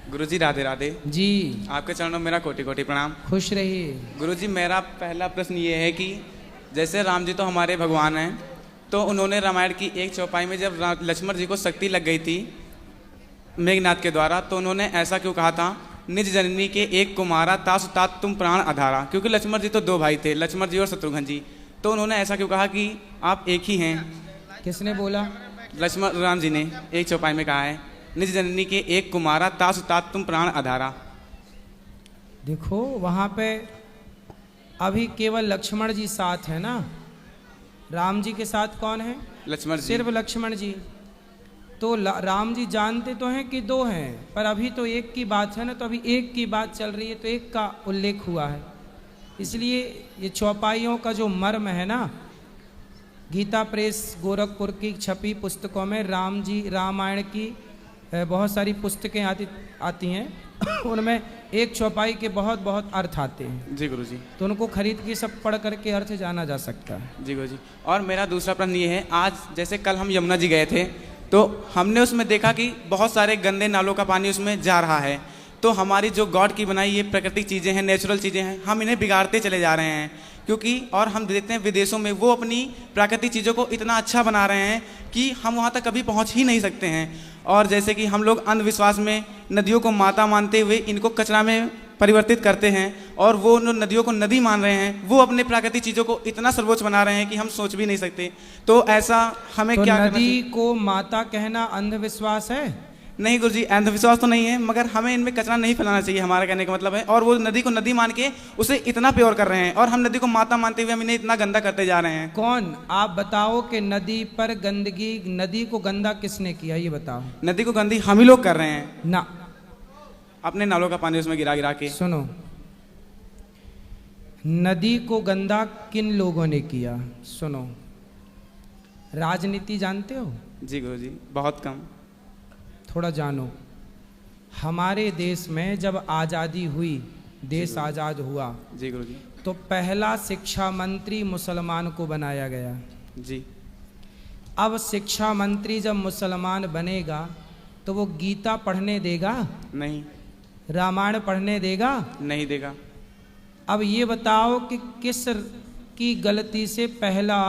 गुरुजी राधे राधे जी। आपके चरणों में मेरा कोटि कोटि प्रणाम। खुश रहिए। गुरुजी मेरा पहला प्रश्न ये है कि जैसे राम जी तो हमारे भगवान हैं, तो उन्होंने रामायण की एक चौपाई में जब लक्ष्मण जी को शक्ति लग गई थी मेघनाथ के द्वारा, तो उन्होंने ऐसा क्यों कहा था, निज जननी के एक कुमारा तासु तात तुम प्राण आधारा, क्योंकि लक्ष्मण जी तो दो भाई थे, लक्ष्मण जी और शत्रुघ्न जी, तो उन्होंने ऐसा क्यों कहा कि आप एक ही हैं? किसने बोला? लक्ष्मण राम जी ने एक चौपाई में कहा है, निज जननी के एक कुमारा तासु तात तुम प्राण आधारा। देखो वहां पे अभी केवल लक्ष्मण जी साथ है ना, राम जी के साथ कौन है? लक्ष्मण जी। सिर्फ लक्ष्मण जी। तो राम जी जानते तो हैं कि दो हैं, पर अभी तो एक की बात है ना, तो अभी एक की बात चल रही है, तो एक का उल्लेख हुआ है। इसलिए ये चौपाइयों का जो मर्म है ना, गीता प्रेस गोरखपुर की छपी पुस्तकों में राम जी रामायण की बहुत सारी पुस्तकें आती हैं उनमें एक चौपाई के बहुत बहुत अर्थ आते हैं। जी गुरुजी। तो उनको खरीद के सब पढ़ करके अर्थ जाना जा सकता है। जी गुरुजी। और मेरा दूसरा प्रश्न ये है, आज जैसे कल हम यमुना जी गए थे, तो हमने उसमें देखा कि बहुत सारे गंदे नालों का पानी उसमें जा रहा है, तो हमारी जो गॉड की बनाई ये प्राकृतिक चीज़ें हैं, नेचुरल चीज़ें हैं, हम इन्हें बिगाड़ते चले जा रहे हैं, क्योंकि और हम देखते हैं विदेशों में वो अपनी प्राकृतिक चीज़ों को इतना अच्छा बना रहे हैं कि हम वहाँ तक कभी पहुँच ही नहीं सकते हैं। और जैसे कि हम लोग अंधविश्वास में नदियों को माता मानते हुए इनको कचरा में परिवर्तित करते हैं, और वो नदियों को नदी मान रहे हैं, वो अपने प्राकृतिक चीज़ों को इतना सर्वोच्च बना रहे हैं कि हम सोच भी नहीं सकते। तो ऐसा हमें तो क्या नदी को माता कहना अंधविश्वास है? नहीं गुरुजी, अंधविश्वास तो नहीं है, मगर हमें इनमें कचरा नहीं फैलाना चाहिए, हमारा कहने का मतलब है। और वो नदी को नदी मान के उसे इतना प्योर कर रहे हैं, और हम नदी को माता मानते हुए हम इन्हें इतना गंदा करते जा रहे हैं। कौन? आप बताओ कि नदी पर गंदगी, नदी को गंदा किसने किया, ये बताओ। नदी को गंदी हम ही लोग कर रहे हैं ना, अपने नालों का पानी उसमें गिरा गिरा के। सुनो, नदी को गंदा किन लोगों ने किया? सुनो, राजनीति जानते हो? जी गुरुजी, बहुत कम। थोड़ा जानो। हमारे देश में जब आज़ादी हुई, देश आज़ाद हुआ, जी गुरुजी, तो पहला शिक्षा मंत्री मुसलमान को बनाया गया। जी। अब शिक्षा मंत्री जब मुसलमान बनेगा तो वो गीता पढ़ने देगा? नहीं। रामायण पढ़ने देगा? नहीं देगा। अब ये बताओ कि किस की गलती से पहला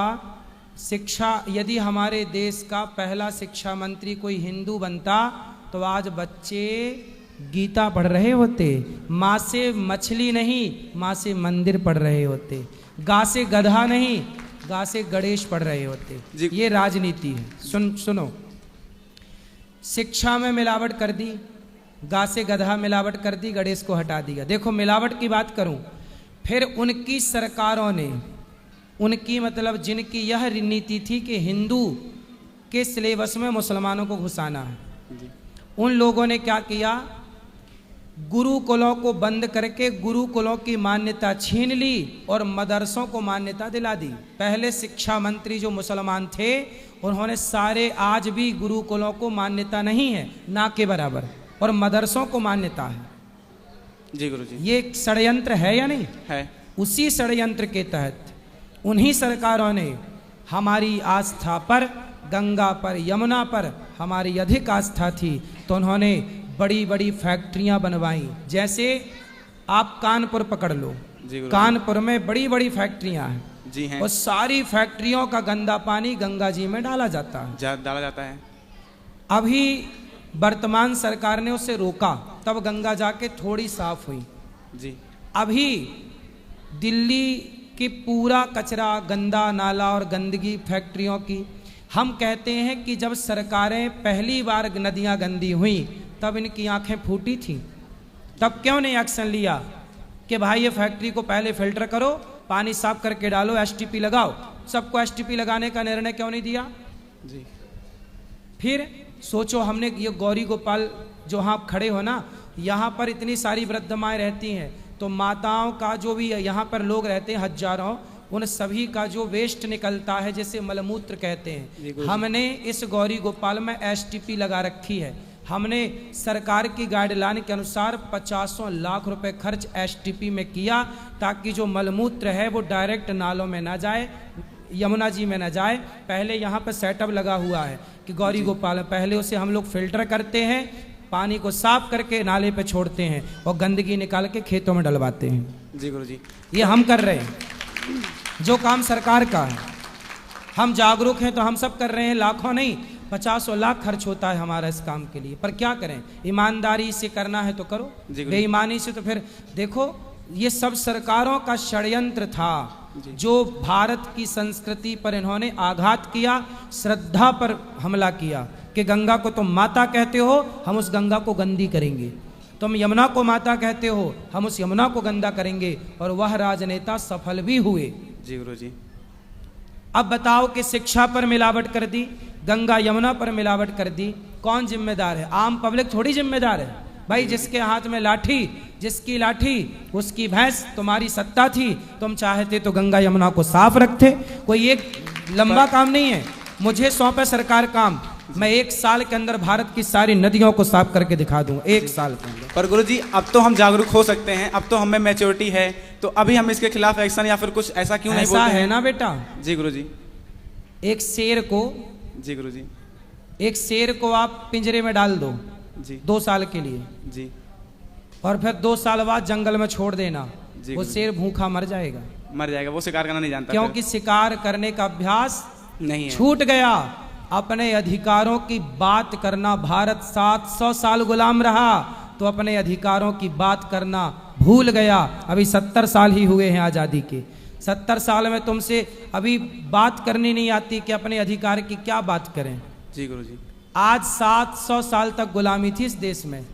शिक्षा, यदि हमारे देश का पहला शिक्षा मंत्री कोई हिंदू बनता तो आज बच्चे गीता पढ़ रहे होते, माँ से मछली नहीं, माँ से मंदिर पढ़ रहे होते, गा से गधा नहीं, गा से गणेश पढ़ रहे होते। ये राजनीति है। सुनो, शिक्षा में मिलावट कर दी, गा से गधा मिलावट कर दी, गणेश को हटा दिया। देखो मिलावट की बात करूं, फिर उनकी सरकारों ने, उनकी मतलब जिनकी यह नीति थी कि हिंदू के सिलेबस में मुसलमानों को घुसाना है, उन लोगों ने क्या किया, गुरुकुलों को बंद करके गुरुकुलों की मान्यता छीन ली और मदरसों को मान्यता दिला दी। पहले शिक्षा मंत्री जो मुसलमान थे उन्होंने सारे, आज भी गुरुकुलों को मान्यता नहीं है, ना के बराबर, और मदरसों को मान्यता है। जी गुरुजी। ये एक षड्यंत्र है या नहीं है? उसी षड्यंत्र के तहत उन्हीं सरकारों ने हमारी आस्था पर, गंगा पर, यमुना पर हमारी अधिक आस्था थी, तो उन्होंने बड़ी बड़ी फैक्ट्रियां बनवाई। जैसे आप कानपुर पकड़ लो, कानपुर में बड़ी बड़ी फैक्ट्रियां हैं। जी हैं। और सारी फैक्ट्रियों का गंदा पानी गंगा जी में डाला जाता है। डाला जाता है। अभी वर्तमान सरकार ने उसे रोका, तब गंगा जाके थोड़ी साफ हुई। जी। अभी दिल्ली कि पूरा कचरा, गंदा नाला और गंदगी फैक्ट्रियों की, हम कहते हैं कि जब सरकारें पहली बार नदियां गंदी हुई तब इनकी आंखें फूटी थी, तब क्यों नहीं एक्शन लिया कि भाई ये फैक्ट्री को पहले फिल्टर करो, पानी साफ करके डालो, एसटीपी लगाओ? सबको एसटीपी लगाने का निर्णय क्यों नहीं दिया? जी। फिर सोचो, हमने ये गौरी गोपाल जो आप खड़े हो ना, यहाँ पर इतनी सारी वृद्ध माएँ रहती हैं, तो माताओं का जो भी यहाँ पर लोग रहते हैं हजारों, उन सभी का जो वेस्ट निकलता है, जैसे मलमूत्र कहते हैं, हमने इस गौरी गोपाल में एसटीपी लगा रखी है। हमने सरकार की गाइडलाइन के अनुसार 50 लाख रुपए खर्च एसटीपी में किया, ताकि जो मलमूत्र है वो डायरेक्ट नालों में ना जाए, यमुना जी में न जाए। पहले यहाँ पर सेटअप लगा हुआ है कि गौरी गोपाल, पहले उसे हम लोग फिल्टर करते हैं, पानी को साफ करके नाले पे छोड़ते हैं और गंदगी निकाल के खेतों में डलवाते हैं। जी गुरुजी। ये हम कर रहे हैं, जो काम सरकार का है। हम जागरूक हैं तो हम सब कर रहे हैं, लाखों नहीं 50 लाख खर्च होता है हमारा इस काम के लिए, पर क्या करें, ईमानदारी से करना है तो करो, बेईमानी से तो फिर देखो ये सब सरकारों का षड्यंत्र था, जो भारत की संस्कृति पर इन्होंने आघात किया, श्रद्धा पर हमला किया कि गंगा को तुम माता कहते हो, हम उस गंगा को गंदी करेंगे, तुम यमुना को माता कहते हो, हम उस यमुना को गंदा करेंगे, और वह राजनेता सफल भी हुए। जी गुरुजी। अब बताओ कि शिक्षा पर मिलावट कर दी, गंगा यमुना पर मिलावट कर दी, कौन जिम्मेदार है? आम पब्लिक थोड़ी जिम्मेदार है भाई। जिसके हाथ में लाठी, जिसकी लाठी उसकी भैंस, तुम्हारी सत्ता थी, तुम चाहते तो गंगा यमुना को साफ रखते। कोई एक लंबा काम नहीं है, मुझे सौंपे सरकार काम, मैं 1 साल के अंदर भारत की सारी नदियों को साफ करके दिखा दूं, 1 साल के अंदर। पर गुरुजी अब तो हम जागरूक हो सकते हैं, अब तो हमें मैच्योरिटी है, तो अभी हम इसके खिलाफ एक्शन या फिर कुछ ऐसा क्यों नहीं बोलते हैं? ऐसा है ना बेटा। जी गुरुजी। एक शेर को, जी गुरुजी। एक शेर को आप पिंजरे में डाल दो जी 2 साल के लिए, जी, और फिर 2 साल बाद जंगल में छोड़ देना, जी वो शेर भूखा मर जाएगा, मर जाएगा, वो शिकार करना नहीं जानता, क्योंकि शिकार करने का अभ्यास नहीं है। छूट गया। अपने अधिकारों की बात करना, भारत 700 साल गुलाम रहा तो अपने अधिकारों की बात करना भूल गया। अभी 70 साल ही हुए हैं आज़ादी के, 70 साल में तुमसे अभी बात करनी नहीं आती कि अपने अधिकार की क्या बात करें। जी गुरुजी। आज 700 साल तक गुलामी थी इस देश में,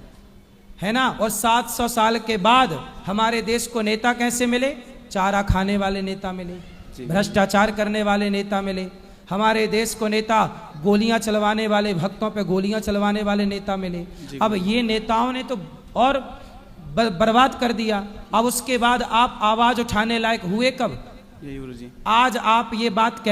है ना, और 700 साल के बाद हमारे देश को नेता कैसे मिले? चारा खाने वाले नेता मिले, भ्रष्टाचार करने वाले नेता मिले। हमारे देश को नेता गोलियां चलवाने वाले, भक्तों पे गोलियां चलवाने वाले नेता मिले। अब ये नेताओं ने तो और बर्बाद कर दिया। अब उसके बाद आप आवाज उठाने लायक हुए कब? यही गुरुजी। आज आप ये बात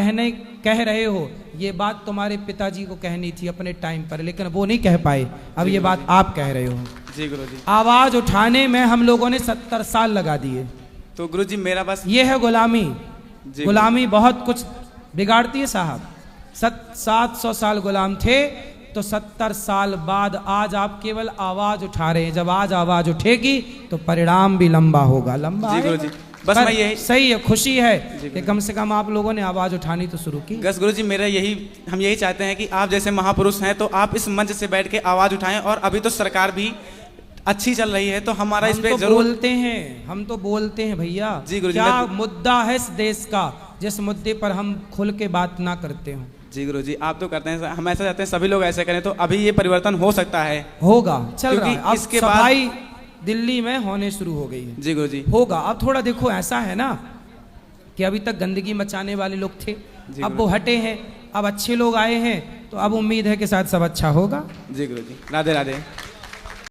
कह रहे हो, ये बात तुम्हारे पिताजी को कहनी थी अपने टाइम पर, लेकिन वो नहीं कह पाए। अब ये बात आप कह रहे हो। जी गुरुजी। आवाज उठाने में हम लोगों ने 70 साल लगा दिए। तो गुरुजी मेरा बस ये है गुलामी। गुलामी बहुत कुछ बिगाड़ती है साहब। 700 साल गुलाम थे तो 70 साल बाद आज आप केवल आवाज उठा रहे हैं। जब आज आवाज उठेगी तो परिणाम भी लंबा होगा, लंबा। जी गुरुजी। बस मैं यही, सही है, खुशी है कि कम से कम आप लोगों ने आवाज उठानी तो शुरू की। बस गुरुजी मेरा यही, हम यही चाहते हैं कि आप जैसे महापुरुष हैं तो आप इस मंच से बैठ के आवाज उठाएं। और अभी तो सरकार भी अच्छी चल रही है तो हमारा इस पे तो जरूर बोलते हैं, हम तो बोलते हैं भैया। जी गुरुजी। क्या मुद्दा है इस देश का जिस मुद्दे पर हम खुल के बात ना करते हो? जी गुरुजी आप तो करते हैं, हम ऐसा चाहते हैं सभी लोग ऐसे करें तो अभी ये परिवर्तन हो सकता है। होगा, चल रहा है। अब इसके सफाई दिल्ली में होने शुरू हो गई है। जी गुरुजी। होगा। अब थोड़ा देखो, ऐसा है ना कि अभी तक गंदगी मचाने वाले लोग थे, अब वो हटे हैं, अब अच्छे लोग आए हैं, तो अब उम्मीद है कि शायद सब अच्छा होगा। जी गुरुजी। राधे राधे।